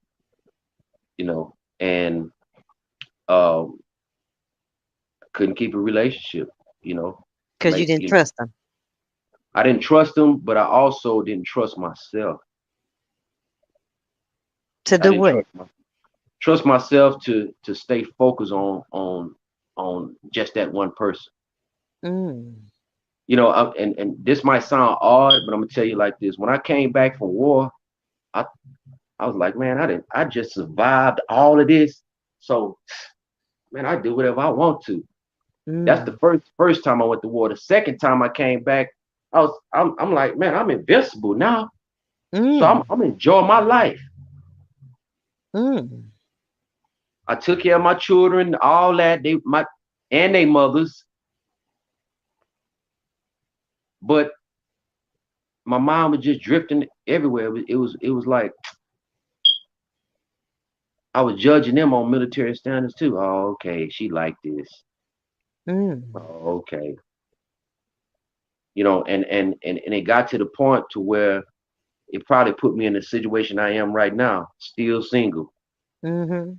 A: and um, couldn't keep a relationship, you know,
B: Because you
A: make
B: didn't trust them
A: I didn't trust them, but I also didn't trust myself.
B: to
A: I
B: do
A: didn't
B: what?
A: trust myself to stay focused on just that one person.
B: Mm.
A: And this might sound odd, but I'm gonna tell you like this: when I came back from war, I I was like, man, I just survived all of this, so man, I do whatever I want to. That's the
B: Mm.
A: first time I went to war. The second time I came back, I'm like, man, I'm invincible now. So I'm
B: Mm.
A: I'm enjoying my life.
B: Mm.
A: I took care of my children, all that and their mothers, but my mom was just drifting everywhere. It was like I was judging them on military standards too. Oh, okay, she like this.
B: Mm.
A: Oh, okay, and it got to the point to where it probably put me in the situation I am right now, still single.
B: Mm-hmm.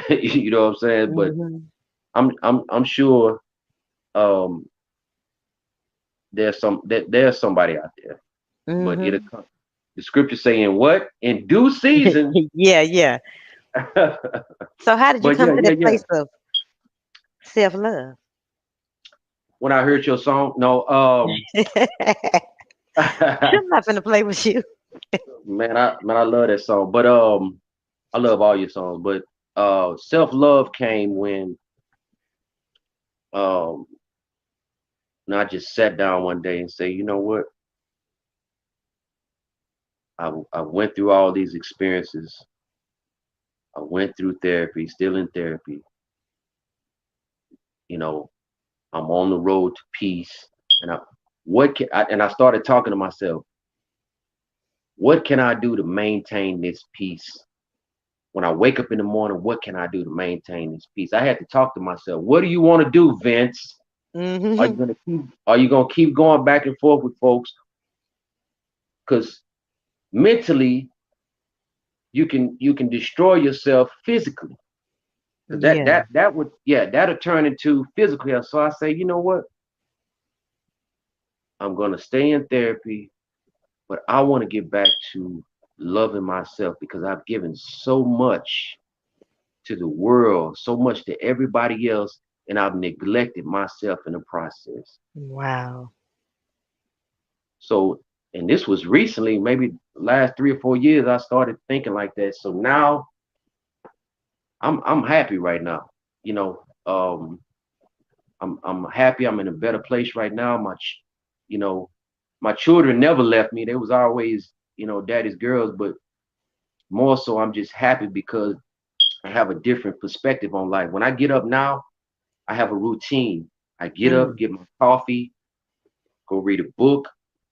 A: You know what I'm saying? But
B: Mm-hmm.
A: I'm sure um there's somebody out there, but it'll
B: Mm-hmm.
A: come. The scripture saying what in due season.
B: Yeah, yeah. So how did you
A: But
B: come
A: yeah,
B: to
A: yeah,
B: that
A: yeah.
B: place of self-love?
A: When I heard your song, no,
B: I'm not gonna play with you.
A: man, I love that song. But I love all your songs. But self love came um when I just sat down one day and say, you know what? I went through all these experiences. I went through therapy, still in therapy. You know, I'm on the road to peace. And I started talking to myself, what can I do to maintain this peace? When I wake up in the morning, what can I do to maintain this peace? I had to talk to myself. What do you want to do, Vince? Are you
B: Mm-hmm.
A: gonna keep are you gonna keep going back and forth with folks? Because mentally you can destroy yourself physically. Because that
B: Yeah.
A: that that would that'll turn into physical health. So I say, you know what? I'm gonna stay in therapy, but I want to get back to loving myself because I've given so much to the world, so much to everybody else, and I've neglected myself in the process.
B: Wow.
A: So, and this was recently, maybe last 3 or 4 years, I started thinking like that. So now I'm happy right now. You know, I'm happy. I'm in a better place right now. You know, My children never left me. They was always, daddy's girls, but more so I'm just happy because I have a different perspective on life. When I get up now, I have a routine. I get up,
B: Mm.
A: get my coffee, go read a book,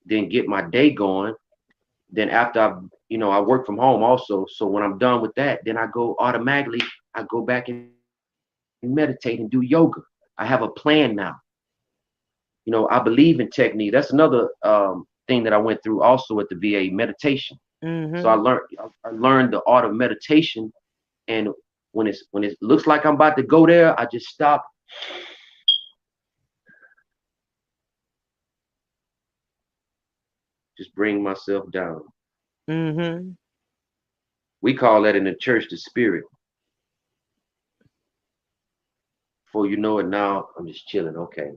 A: then get my day going. Then after I work from home also. So when I'm done with that, then I go back and meditate and do yoga. I have a plan now. I believe in technique. That's another thing that I went through also at the VA, meditation. So
B: Mm-hmm.
A: I learned the art of meditation, and when it looks like I'm about to go there, I just stop, just bring myself down.
B: Mm-hmm.
A: We call that in the church the spirit. Before you know it, now I'm just chilling. Okay,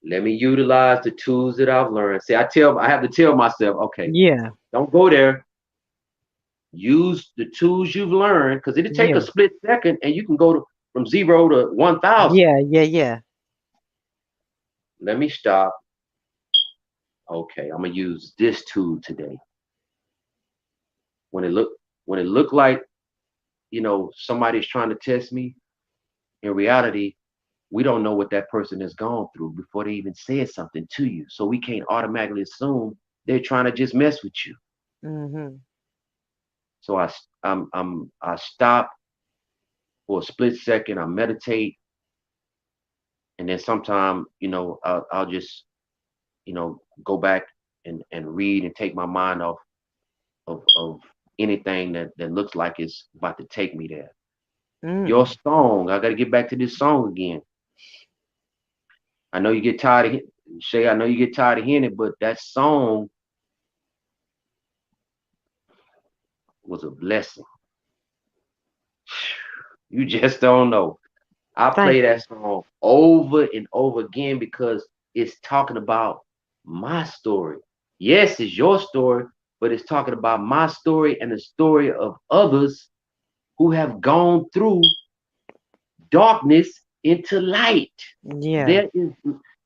A: let me utilize the tools that I've learned. See, I have to tell myself, okay,
B: Yeah.
A: don't go there. Use the tools you've learned because it'll take a
B: Yeah.
A: split second and you can go from 0 to 1,000.
B: Yeah. Yeah. Yeah.
A: Let me stop. Okay, I'm gonna use this tool today. When it look when it look like somebody's trying to test me, in reality, we don't know what that person has gone through before they even said something to you. So we can't automatically assume they're trying to just mess with you.
B: Mm-hmm.
A: So I stop for a split second. I meditate, and then sometime I'll just go back and read and take my mind off of anything that looks like it's about to take me there. Your
B: Mm.
A: song, I got to get back to this song again. I know you get tired of Shay. I know you get tired of hearing it, but that song was a blessing. You just don't know. I
B: Thank
A: play that
B: you.
A: song over and over again because it's talking about my story. Yes, it's your story, but it's talking about my story and the story of others who have gone through darkness into light.
B: Yeah.
A: There is,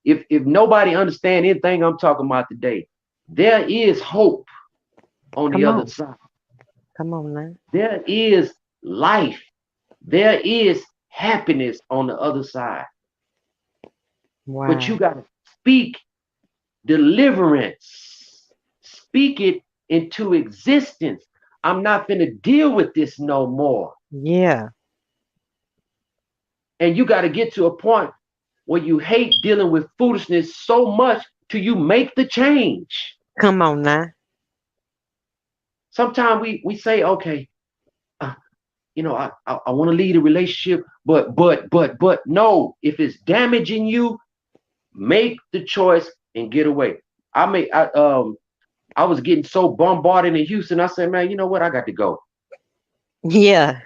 A: if nobody understands anything I'm talking about today, there is hope on the
B: Come
A: other
B: on.
A: side.
B: Come on now.
A: There is life. There is happiness on the other side. But you
B: Wow.
A: got to speak deliverance. Speak it into existence. I'm not going to deal with this no more.
B: Yeah.
A: And you got to get to a point where you hate dealing with foolishness so much till you make the change.
B: Come on now.
A: Sometimes we say, okay, uh, I want to lead a relationship, but no, if it's damaging you, make the choice and get away. I was getting so bombarded in Houston. I said, man, you know what? I got to go.
B: Yeah.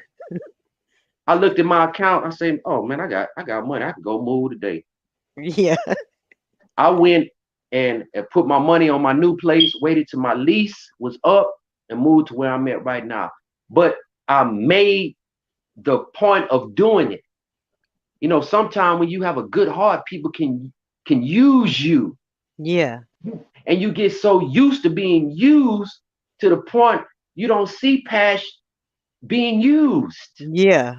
A: I looked at my account. I said, oh man, I got money. I can go move today.
B: Yeah.
A: I went and put my money on my new place, waited till my lease was up, and moved to where I'm at right now. But I made the point of doing it. Sometimes when you have a good heart, people can use you,
B: Yeah.
A: and you get so used to being used to the point you don't see past being used.
B: Yeah.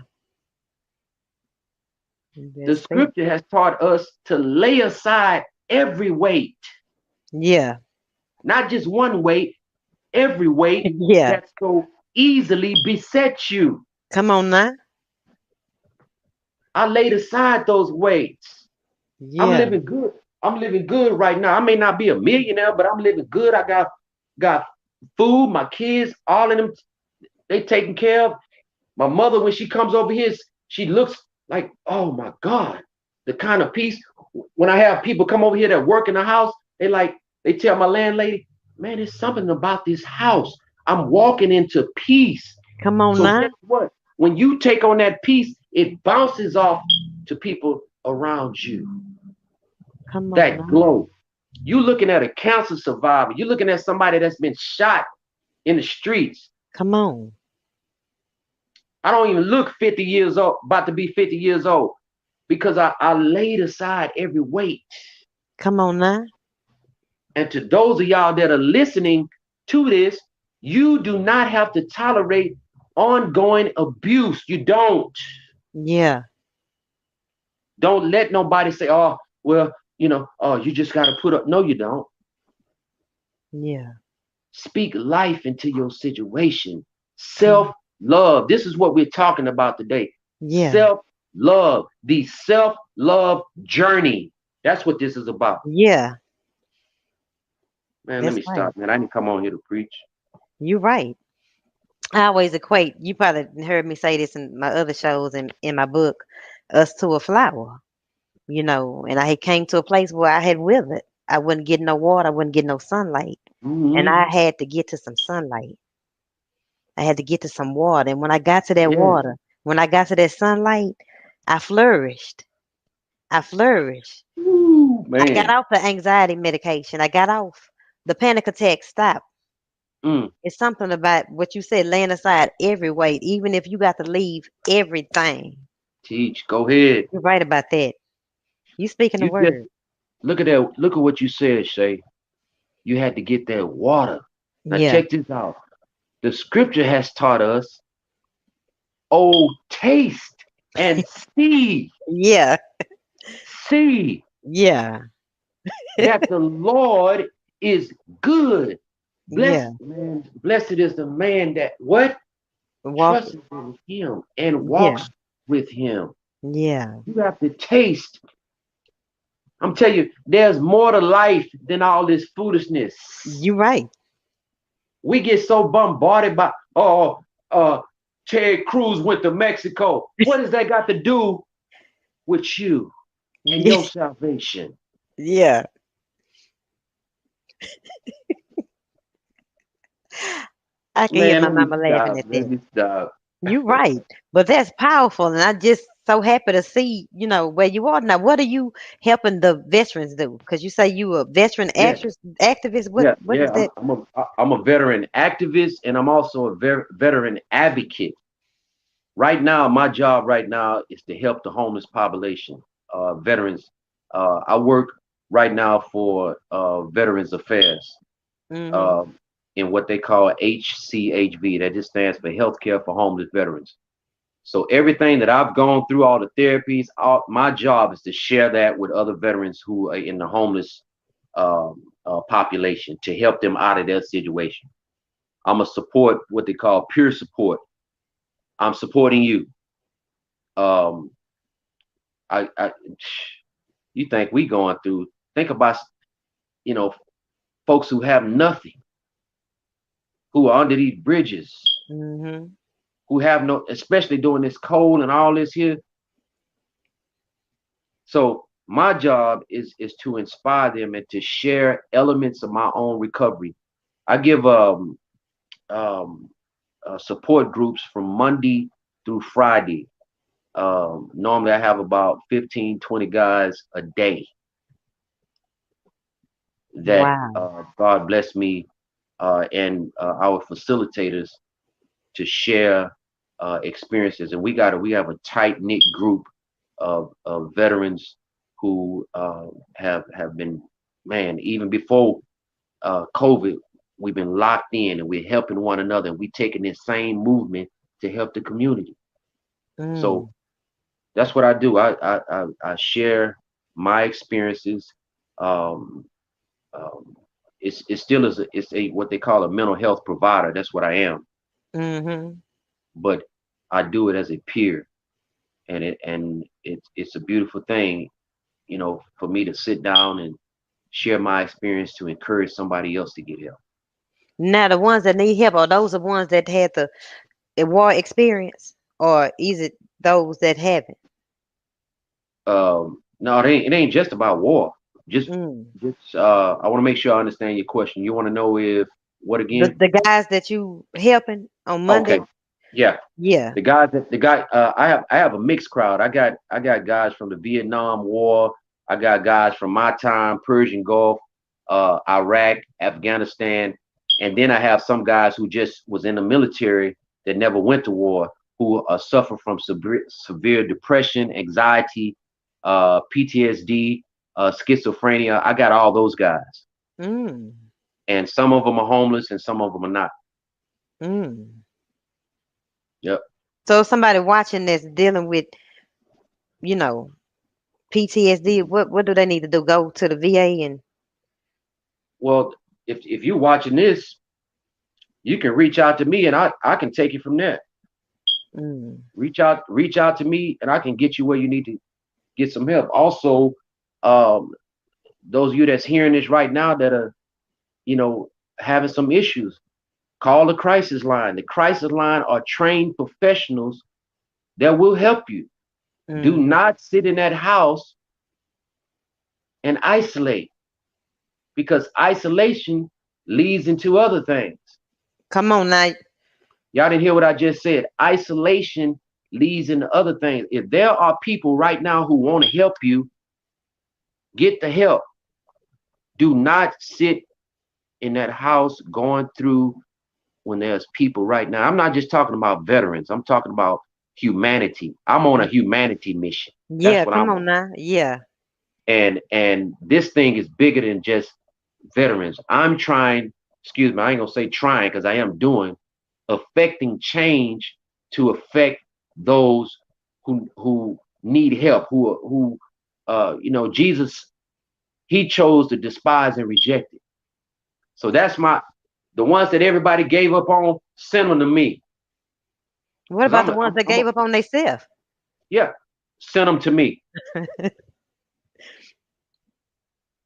A: The
B: That's it.
A: scripture has taught us to lay aside every weight,
B: Yeah.
A: not just one weight, every weight
B: Yeah.
A: that so easily besets you.
B: Come on now.
A: I laid aside those weights. I'm
B: Yeah.
A: living good. I'm living good right now. I may not be a millionaire, but I'm living good. I got food, my kids, all of them, they taken care of. My mother, when she comes over here, she looks like, oh my God, the kind of peace. When I have people come over here that work in the house, they tell my landlady, man, there's something about this house. I'm walking into peace.
B: Come on
A: So
B: now.
A: guess what? When you take on that peace, it bounces off to people around you.
B: Come on
A: That
B: now.
A: glow. You looking at a cancer survivor. You're looking at somebody that's been shot in the streets.
B: Come on.
A: I don't even look 50 years old, about to be 50 years old, because I laid aside every weight.
B: Come on now.
A: And to those of y'all that are listening to this, you do not have to tolerate ongoing abuse. You don't.
B: Yeah.
A: Don't let nobody say, oh, well, oh, you just got to put up. No, you don't.
B: Yeah.
A: Speak life into your situation.
B: Mm.
A: Self love. This is what we're talking about today.
B: Yeah.
A: Self love. The self love journey. That's what this is about.
B: Yeah.
A: Man, let
B: That's
A: me
B: right.
A: stop, man. I didn't come on here to preach.
B: You're right. I always equate, you probably heard me say this in my other shows and in my book, us to a flower, and I had came to a place where I had withered. I wouldn't get no water, I wouldn't get no sunlight. And
A: Hmm.
B: I had to get to some sunlight. I had to get to some water. And when I got to that
A: Yeah.
B: water, when I got to that sunlight, I flourished. I flourished.
A: Woo,
B: I got
A: man.
B: off the anxiety medication. I got off. The panic attack stopped.
A: Mm.
B: It's something about what you said, laying aside every weight, even if you got to leave everything.
A: Teach. Go ahead.
B: You're right about that. You speaking the
A: You just
B: word.
A: look at that. Look at what you said, Shay. You had to get that water. Now
B: Yeah.
A: check this out. The scripture has taught us, oh, taste and see,
B: Yeah.
A: see
B: Yeah.
A: that the Lord is good.
B: Yeah.
A: Blessed is the man that what?
B: Walk.
A: Trusts in him and
B: Yeah.
A: walks with him.
B: Yeah.
A: You have to taste. I'm telling you, there's more to life than all this foolishness.
B: You right.
A: We get so bombarded by, oh, Ted Cruz went to Mexico. What does that got to do with you and your salvation?
B: Yeah. I can hear
A: Man,
B: my
A: let me
B: mama laughing
A: stop.
B: at
A: Let
B: that.
A: me stop.
B: You right. But that's powerful. And I just so happy to see, where you are now. What are you helping the veterans do? Because you say you a veteran
A: Yeah,
B: activist. What
A: yeah,
B: what
A: yeah.
B: is that?
A: I'm a veteran activist, and I'm also a veteran advocate. Right now, my job right now is to help the homeless population, veterans. I work right now for Veterans Affairs,
B: Mm-hmm.
A: uh, in what they call HCHV. That just stands for Healthcare for Homeless Veterans. So everything that I've gone through, all the therapies, my job is to share that with other veterans who are in the homeless population to help them out of their situation. I'm a support, what they call peer support. I'm supporting you. Um, I you think we going through? Think about you know folks who have nothing, who are under these bridges,
B: Mm-hmm.
A: who have no, especially during this cold and all this here. So my job is to inspire them and to share elements of my own recovery. I give um, support groups from Monday through Friday. Normally I have about 15, 20 guys a day that
B: Wow.
A: God bless me and our facilitators to share experiences. And we have a tight knit group of veterans who have been, man, even before COVID, we've been locked in and we're helping one another and we taking this same movement to help the community. So
B: Mm.
A: that's what I do. I share my experiences. Um, um, it's still is it's a what they call a mental health provider. That's what I am,
B: Mm-hmm.
A: but I do it as a peer, and it's a beautiful thing, for me to sit down and share my experience to encourage somebody else to get help.
B: Now the ones that need help are those the ones that had the war experience, or is it those that haven't?
A: No, it ain't just about war. Just
B: Mm.
A: I want to make sure I understand your question. You want to know if what
B: The
A: again?
B: the guys that you helping on
A: Okay,
B: Monday?
A: yeah.
B: Yeah.
A: The guy I have a mixed crowd. I got guys from the Vietnam War. I got guys from my time, Persian Gulf, Iraq, Afghanistan, and then I have some guys who just was in the military that never went to war, who suffer from severe depression, anxiety, PTSD, schizophrenia. I got all those guys.
B: Mm.
A: and some of them are homeless and some of them are not.
B: Mm.
A: Yep.
B: So if somebody watching this dealing with, you know, PTSD, what do they need to do? Go to the VA and
A: Well, if you're watching this, you can reach out to me and I can take you from there.
B: mm,
A: Reach out to me and I can get you where you need to get some help. Also, um, those of you that's hearing this right now that are, you know, having some issues, call the crisis line. The crisis line are trained professionals that will help you. Do
B: mm.
A: not sit in that house and isolate because isolation leads into other things.
B: Come on now.
A: Y'all didn't hear what I just said. Isolation leads into other things. If there are people right now who want to help you, get the help. Do not sit in that house going through when there's people right now. I'm not just talking about veterans. I'm talking about humanity. I'm on a humanity mission. That's
B: Yeah,
A: what
B: come
A: I'm
B: on
A: on.
B: now. Yeah.
A: And this thing is bigger than just veterans. I'm trying, excuse me, I ain't gonna say trying because I am doing, affecting change to affect those who need help, Jesus, he chose to despise and reject it. So that's the ones that everybody gave up on, send them to me.
B: What
A: Because
B: about the ones that
A: I'm a,
B: gave up on themselves?
A: yeah, send them to me.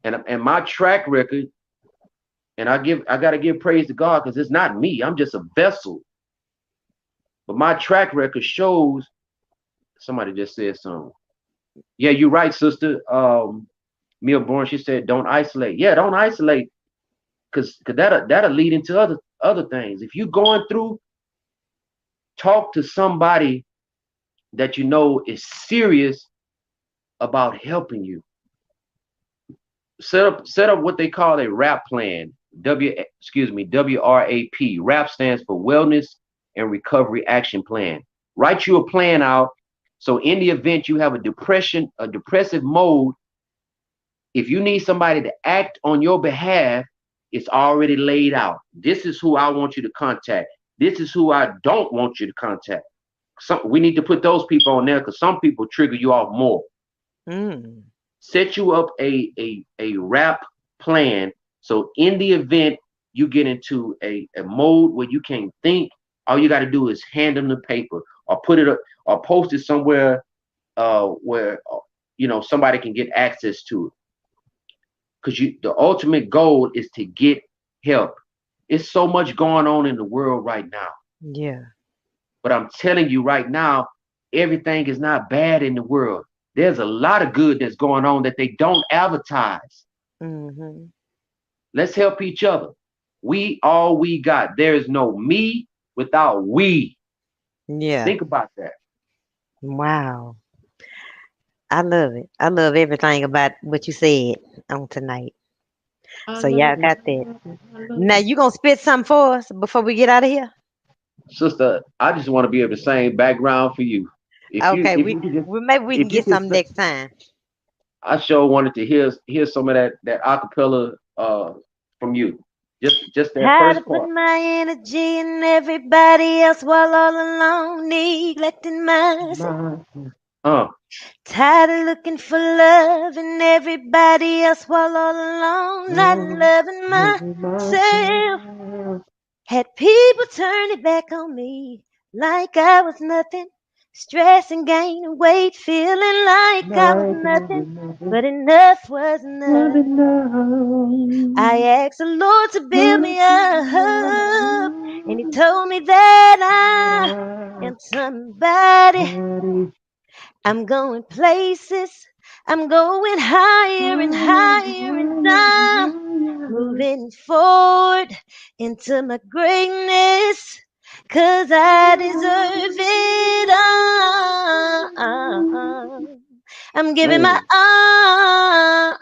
A: And my track record, and I gotta give praise to God because it's not me. I'm just a vessel. But my track record shows somebody just said something. Yeah, you're right, sister. Mia Bourne, she said, don't isolate. Yeah, don't isolate, because that'll lead into other things. If you're going through, talk to somebody that you know is serious about helping you. Set up what they call a RAP plan. WRAP. RAP stands for Wellness and Recovery Action Plan. Write you a plan out. So in the event you have a depressive mode, if you need somebody to act on your behalf, it's already laid out. This is who I want you to contact. This is who I don't want you to contact. We need to put those people on there because some people trigger you off more.
B: Mm.
A: Set you up a rap plan. So in the event you get into a mode where you can't think, all you got to do is hand them the paper or put it up or post it somewhere where somebody can get access to it. Because the ultimate goal is to get help. It's so much going on in the world right now.
B: Yeah.
A: But I'm telling you right now, everything is not bad in the world. There's a lot of good that's going on that they don't advertise.
B: Mm-hmm.
A: Let's help each other. We all we got. There is no me without we.
B: Yeah.
A: Think about that.
B: Wow. I love it. I love everything about what you said on tonight.
A: I
B: So
A: love
B: y'all
A: it.
B: got that.
A: I love
B: Now
A: it.
B: you gonna spit something for us before we get out of here?
A: Sister, I just want to be able to sing background for you. If you
B: Okay,
A: if you could just
B: maybe we can
A: if you
B: get
A: could
B: some next time.
A: I sure wanted to hear some of that acapella from you. Just that
B: How to
A: first
B: put
A: part.
B: my energy in everybody else while all alone, neglecting myself.
A: My, uh,
B: Tired of looking for love in everybody else while all alone, not loving myself. Had people turn it back on me like I was nothing. Stress and gaining weight, feeling like I was nothing. But enough was enough. I asked the Lord to build me up, and He told me that I am somebody. I'm going places. I'm going higher and higher and I'm moving forward into my greatness. 'Cause I deserve it all. I'm giving my
A: man.
B: all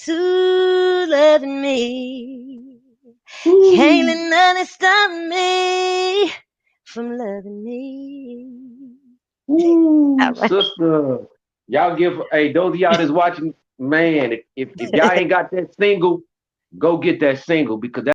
B: to loving me. Can't
A: Woo,
B: let nothing stop me from loving me. All right.
A: sister. Y'all give those of y'all that's watching. man, if y'all ain't got that single, go get that single because